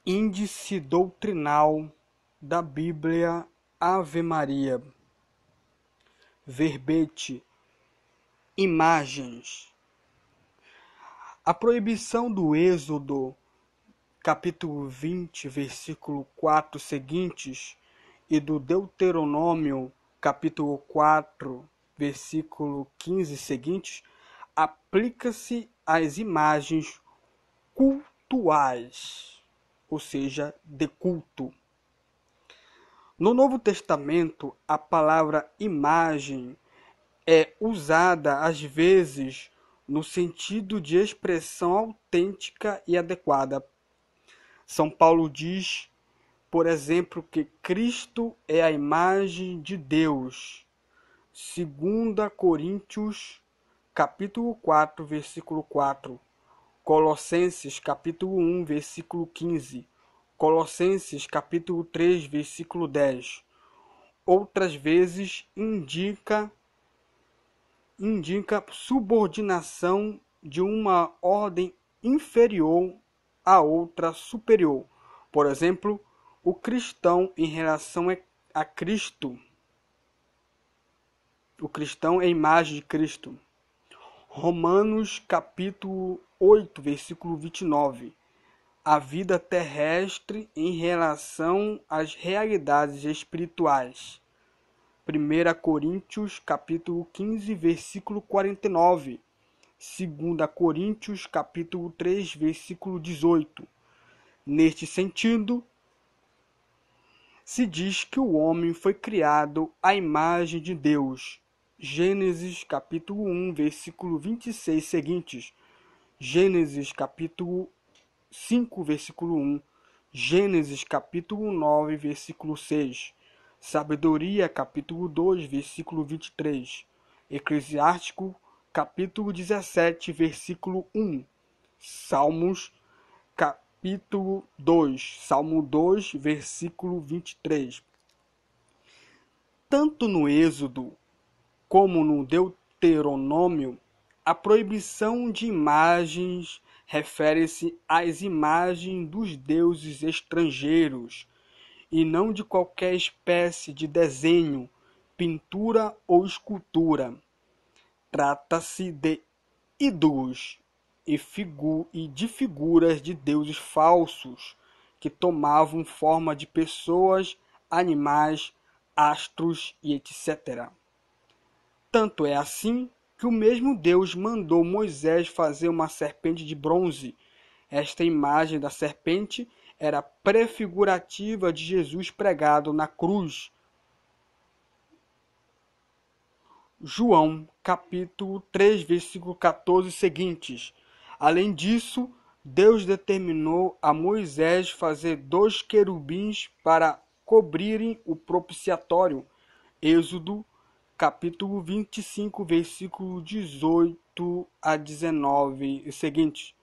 Índice doutrinal da Bíblia Ave Maria. Verbete: imagens. A proibição do Êxodo, capítulo 20, versículo 4 seguintes, e do Deuteronômio, capítulo 4, versículo 15 seguintes, aplica-se às imagens cultuais, ou seja, de culto. No Novo Testamento, a palavra imagem é usada às vezes no sentido de expressão autêntica e adequada. São Paulo diz, por exemplo, que Cristo é a imagem de Deus. 2 Coríntios, capítulo 4, versículo 4. Colossenses, capítulo 1, versículo 15. Colossenses, capítulo 3, versículo 10. Outras vezes indica subordinação de uma ordem inferior a outra superior. Por exemplo, o cristão em relação a Cristo. O cristão é a imagem de Cristo. Romanos capítulo 8, versículo 29. A vida terrestre em relação às realidades espirituais. 1 Coríntios capítulo 15, versículo 49. 2 Coríntios capítulo 3, versículo 18. Neste sentido, se diz que o homem foi criado à imagem de Deus. Gênesis capítulo 1, versículo 26 seguintes. Gênesis capítulo 5, versículo 1. Gênesis capítulo 9, versículo 6. Sabedoria capítulo 2, versículo 23. Eclesiástico capítulo 17, versículo 1. Salmos capítulo 2, Salmo 2, versículo 23. Tanto no Êxodo como no Deuteronômio, a proibição de imagens refere-se às imagens dos deuses estrangeiros, e não de qualquer espécie de desenho, pintura ou escultura. Trata-se de ídolos e de figuras de deuses falsos, que tomavam forma de pessoas, animais, astros e etc. Tanto é assim que o mesmo Deus mandou Moisés fazer uma serpente de bronze. Esta imagem da serpente era prefigurativa de Jesus pregado na cruz. João, capítulo 3, versículo 14 seguintes. Além disso, Deus determinou a Moisés fazer 2 querubins para cobrirem o propiciatório. Êxodo, capítulo 25, versículo 18 a 19 e seguintes.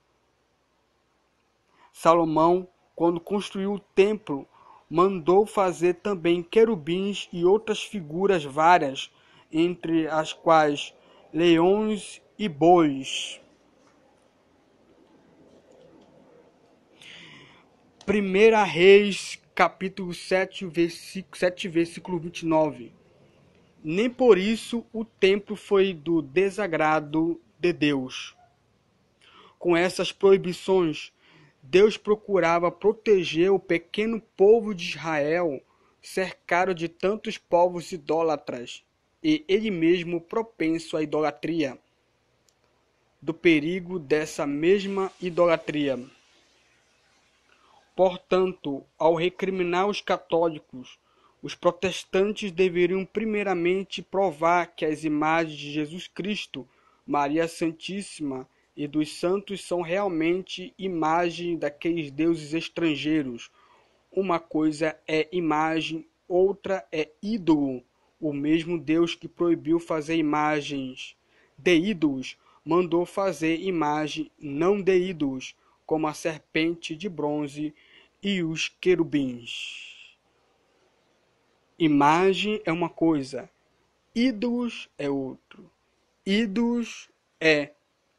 Salomão, quando construiu o templo, mandou fazer também querubins e outras figuras várias, entre as quais leões e bois. 1 Reis, capítulo 7, versículo 29. Nem por isso o templo foi do desagrado de Deus. Com essas proibições, Deus procurava proteger o pequeno povo de Israel, cercado de tantos povos idólatras, e ele mesmo propenso à idolatria, do perigo dessa mesma idolatria. Portanto, ao recriminar os católicos, os protestantes deveriam primeiramente provar que as imagens de Jesus Cristo, Maria Santíssima e dos santos são realmente imagem daqueles deuses estrangeiros. Uma coisa é imagem, outra é ídolo. O mesmo Deus que proibiu fazer imagens de ídolos, mandou fazer imagem não de ídolos, como a serpente de bronze e os querubins. Imagem é uma coisa, ídolos é outro. Ídolos é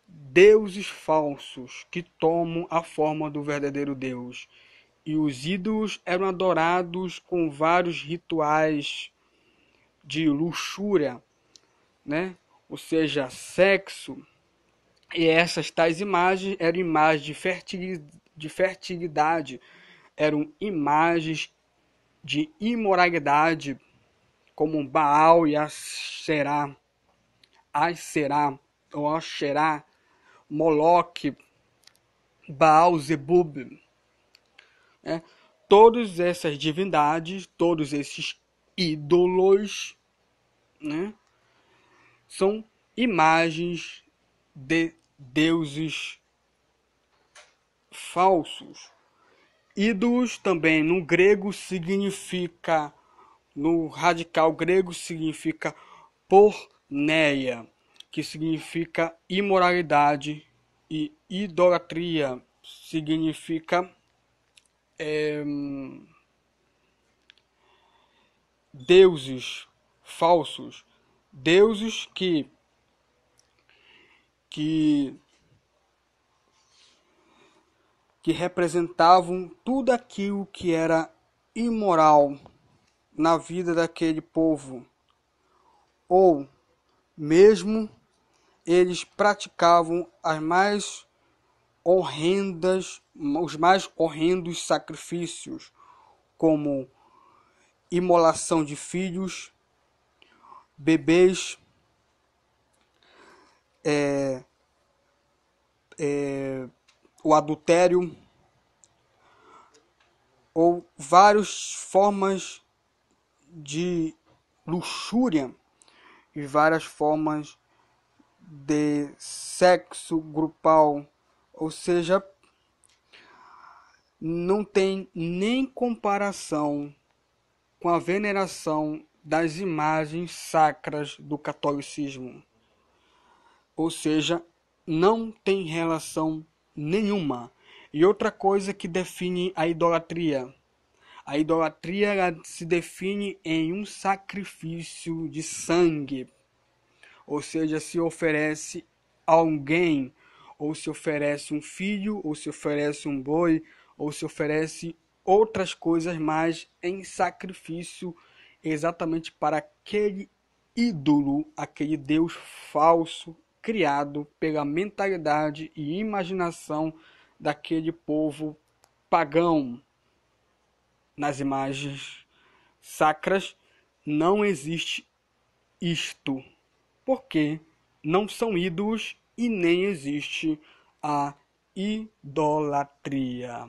deuses falsos que tomam a forma do verdadeiro Deus. E os ídolos eram adorados com vários rituais de luxúria, né? Ou seja, sexo. E essas tais imagens eram imagens de fertilidade, eram imagens de imoralidade, como Baal e Asherá, ou Asherá, Moloque, Baal Zebub, né? Todas essas divindades, todos esses ídolos, né, são imagens de deuses falsos. Ídolos também no grego significa, no radical grego significa porneia, que significa imoralidade, e idolatria significa deuses falsos, deuses que, que representavam tudo aquilo que era imoral na vida daquele povo, ou mesmo eles praticavam os mais horrendos sacrifícios, como imolação de filhos, bebês, o adultério, ou várias formas de luxúria e várias formas de sexo grupal, ou seja, não tem nem comparação com a veneração das imagens sacras do catolicismo. Ou seja, não tem relação nenhuma. E outra coisa que define a idolatria. A idolatria ela se define em um sacrifício de sangue. Ou seja, se oferece a alguém, ou se oferece um filho, ou se oferece um boi, ou se oferece outras coisas mais em sacrifício exatamente para aquele ídolo, aquele Deus falso criado pela mentalidade e imaginação daquele povo pagão. Nas imagens sacras não existe isto, porque não são ídolos e nem existe a idolatria.